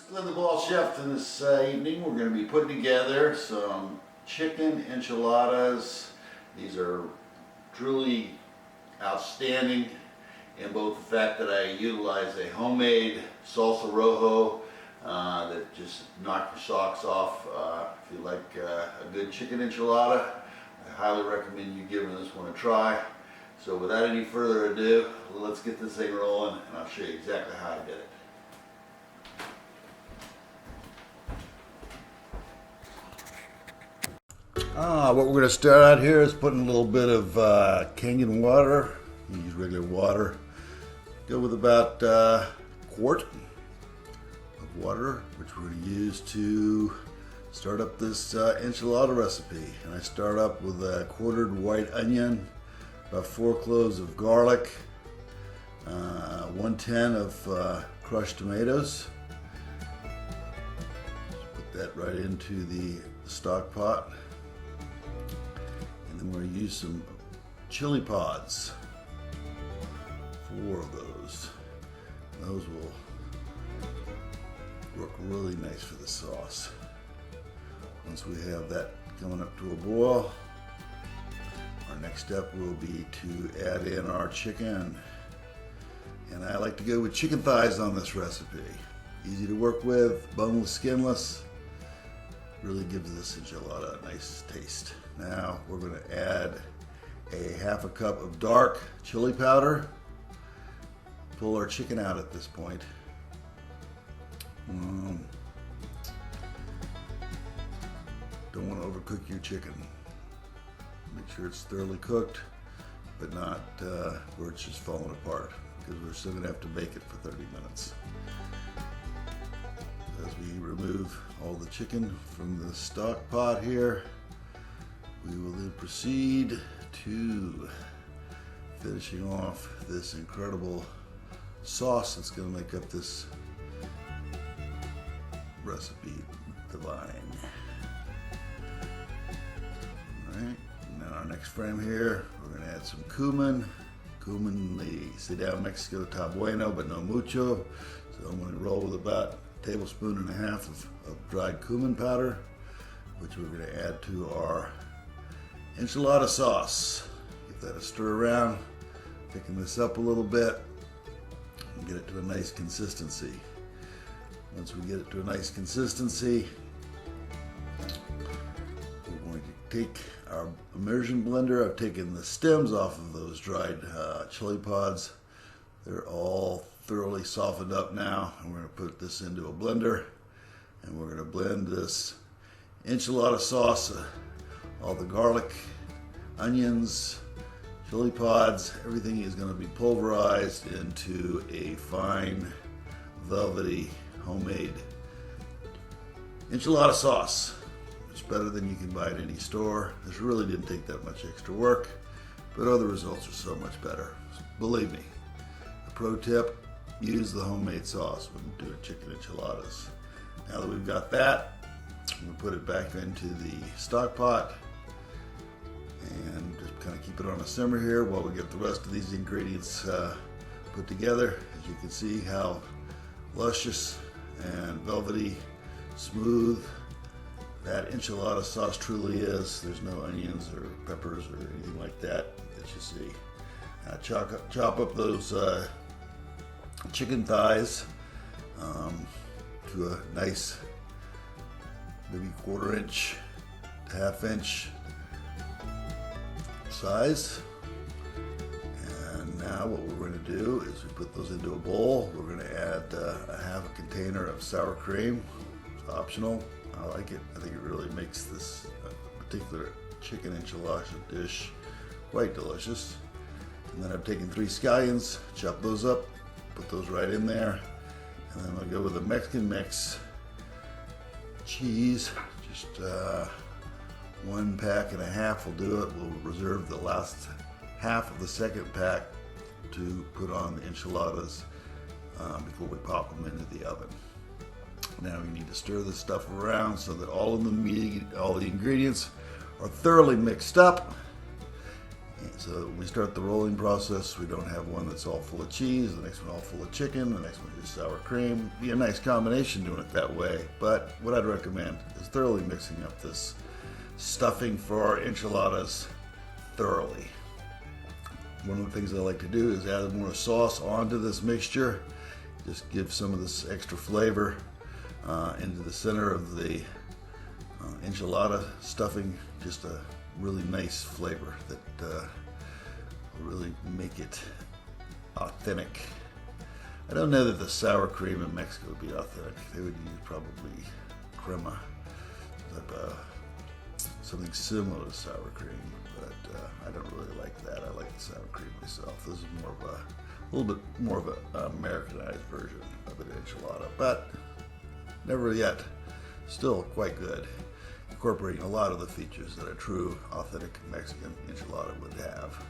Glenn the Ball Chef, and this evening we're going to be putting together some chicken enchiladas. These are truly outstanding in both the fact that I utilize a homemade salsa rojo that just knocks your socks off. If you like a good chicken enchilada, I highly recommend you giving this one a try. So without any further ado, let's get this thing rolling and I'll show you exactly how I did it. What we're going to start out here is putting a little bit of Kangen water. You use regular water. Go with about a quart of water, which we're going to use to start up this enchilada recipe. And I start up with a quartered white onion, about 4 cloves of garlic, 1/10 of crushed tomatoes. Just put that right into the stock pot. And then we're going to use some chili pods, 4 of those. Those will work really nice for the sauce. Once we have that coming up to a boil, our next step will be to add in our chicken. And I like to go with chicken thighs on this recipe. Easy to work with, boneless, skinless. Really gives this enchilada a nice taste. Now we're going to add a 1/2 cup of dark chili powder. Pull our chicken out at this point. Don't want to overcook your chicken. Make sure it's thoroughly cooked, but not where it's just falling apart, because we're still going to have to bake it for 30 minutes. As we remove all the chicken from the stock pot here, we will then proceed to finishing off this incredible sauce that's going to make up this recipe divine. Alright, now our next frame here, we're going to add some cumin. Cumin, they say down in Mexico, está bueno, but no mucho. So I'm going to roll with about 1.5 tablespoons of dried cumin powder, which we're going to add to our enchilada sauce. Give that a stir around, thicken this up a little bit, and get it to a nice consistency. Once we get it to a nice consistency, we're going to take our immersion blender. I've taken the stems off of those dried chili pods. They're all thoroughly softened up now, and we're going to put this into a blender, and we're going to blend this enchilada sauce, all the garlic, onions, chili pods, everything is going to be pulverized into a fine, velvety, homemade enchilada sauce. It's better than you can buy at any store. This really didn't take that much extra work, but other results are so much better. Believe me. A pro tip, use the homemade sauce when doing chicken enchiladas. Now that we've got that, we'll put it back into the stock pot and just kind of keep it on a simmer here while we get the rest of these ingredients put together. As you can see how luscious and velvety, smooth that enchilada sauce truly is. There's no onions or peppers or anything like that you see. Now chop up those chicken thighs to a nice, maybe 1/4 inch to 1/2 inch size. And now what we're going to do is we put those into a bowl. We're going to add a 1/2 container of sour cream. It's optional. I like it. I think it really makes this particular chicken enchilada dish quite delicious. And then I've taken 3 scallions, chop those up, put those right in there. And then I'll go with a Mexican mix. Cheese, just 1.5 packs will do it. We'll reserve the last half of the second pack to put on the enchiladas before we pop them into the oven. Now we need to stir this stuff around so that all the ingredients are thoroughly mixed up, So when we start the rolling process, we don't have one that's all full of cheese, the next one all full of chicken, the next one is sour cream. Be a nice combination doing it that way. But what I'd recommend is thoroughly mixing up this stuffing for our enchiladas thoroughly. One of the things I like to do is add more sauce onto this mixture. Just give some of this extra flavor into the center of the enchilada stuffing. Just a really nice flavor that will really make it authentic. I don't know that the sour cream in Mexico would be authentic. They would use probably crema, something similar to sour cream, but I don't really like that. I like the sour cream myself. This is more of a little bit more of an Americanized version of an enchilada, but never yet, still quite good, incorporating a lot of the features that a true authentic Mexican enchilada would have.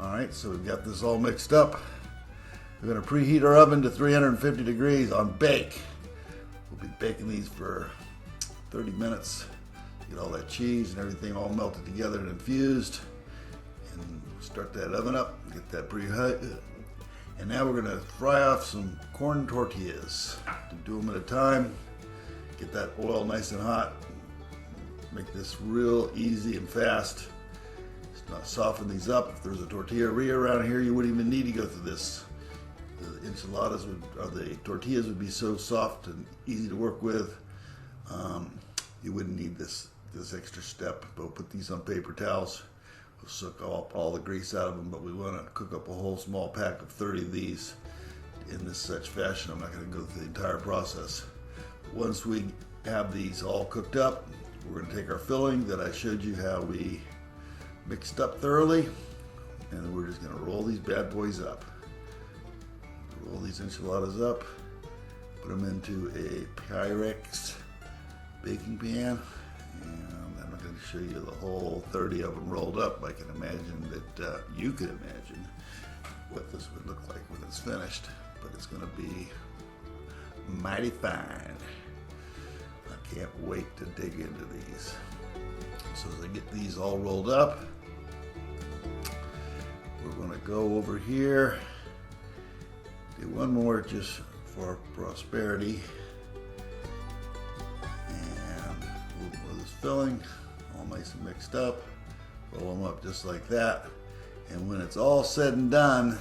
All right, so we've got this all mixed up. We're going to preheat our oven to 350 degrees on bake. We'll be baking these for 30 minutes. Get all that cheese and everything all melted together and infused. And start that oven up, get that preheat. And now we're gonna fry off some corn tortillas. Do them at a time. Get that oil nice and hot. Make this real easy and fast. Just not soften these up. If there's a tortilleria around here, you wouldn't even need to go through this. The enchiladas the tortillas would be so soft and easy to work with. You wouldn't need this extra step. But we'll put these on paper towels. We'll soak all the grease out of them, but we want to cook up a whole small pack of 30 of these in this such fashion. I'm not going to go through the entire process. Once we have these all cooked up, we're going to take our filling that I showed you how we mixed up thoroughly, and then we're just going to roll these bad boys up. Roll these enchiladas up, put them into a Pyrex baking pan, and I'm not going to show you the whole 30 of them rolled up. I can imagine that you could imagine what this would look like when it's finished, but it's going to be mighty fine. I can't wait to dig into these. So as I get these all rolled up, we're going to go over here, do one more just for prosperity, and a little more of this filling, all nice and mixed up. Roll them up just like that, and when it's all said and done,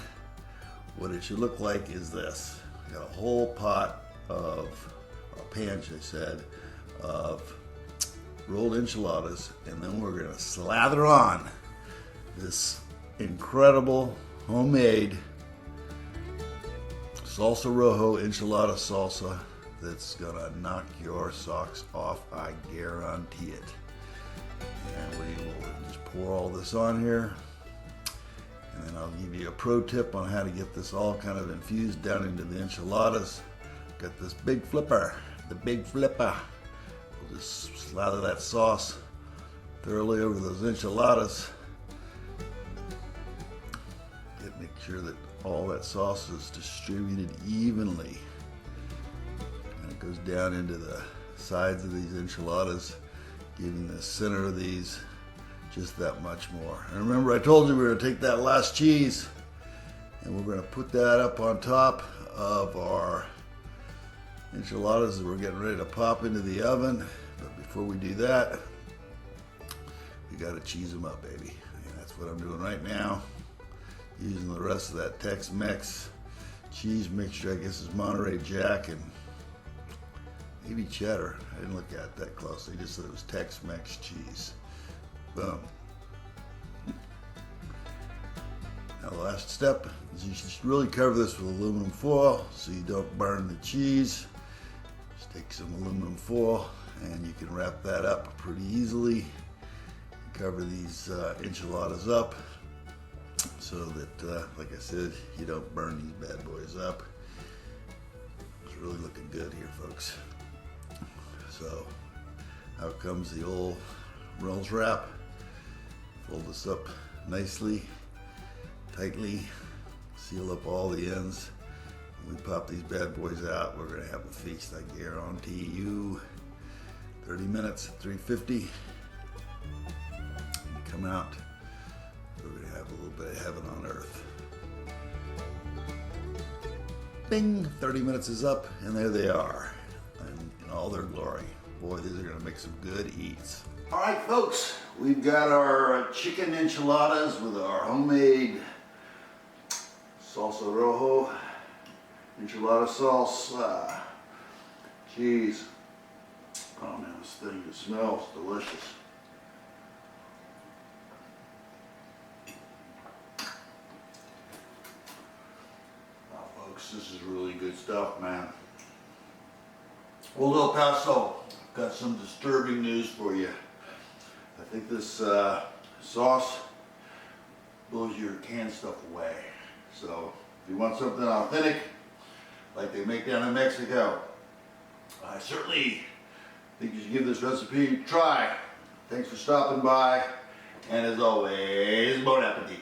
what it should look like is this. I got a whole pot of, or a pan, I said, of rolled enchiladas, and then we're gonna slather on this incredible homemade salsa rojo enchilada salsa that's gonna knock your socks off, I guarantee it. And we will just pour all this on here, and then I'll give you a pro tip on how to get this all kind of infused down into the enchiladas. Got this big flipper, the big flipper. We'll just slather that sauce thoroughly over those enchiladas. Make sure that all that sauce is distributed evenly, and it goes down into the sides of these enchiladas, giving the center of these just that much more. And remember, I told you we were going to take that last cheese and we're going to put that up on top of our enchiladas that we're getting ready to pop into the oven. But before we do that, we got to cheese them up, baby. And that's what I'm doing right now, using the rest of that Tex-Mex cheese mixture. I guess is Monterey Jack and maybe cheddar. I didn't look at it that closely, just said it was Tex-Mex cheese. Boom. Now the last step is you should really cover this with aluminum foil so you don't burn the cheese. Just take some aluminum foil and you can wrap that up pretty easily. Cover these enchiladas up so that, like I said, you don't burn these bad boys up. It's really looking good here, folks. So out comes the old Reynolds wrap. Fold this up nicely, tightly, seal up all the ends. When we pop these bad boys out, we're gonna have a feast, I guarantee you. 30 minutes at 350. Come out. We're gonna have a little bit of heaven on earth. Bing, 30 minutes is up, and there they are, and in all their glory. Boy, these are gonna make some good eats. All right, folks, we've got our chicken enchiladas with our homemade salsa rojo, enchilada sauce, cheese. Oh man, this thing just smells delicious. This is really good stuff, man. Well, El Paso, I've got some disturbing news for you. I think this sauce blows your canned stuff away. So if you want something authentic, like they make down in Mexico, I certainly think you should give this recipe a try. Thanks for stopping by, and as always, bon appetit.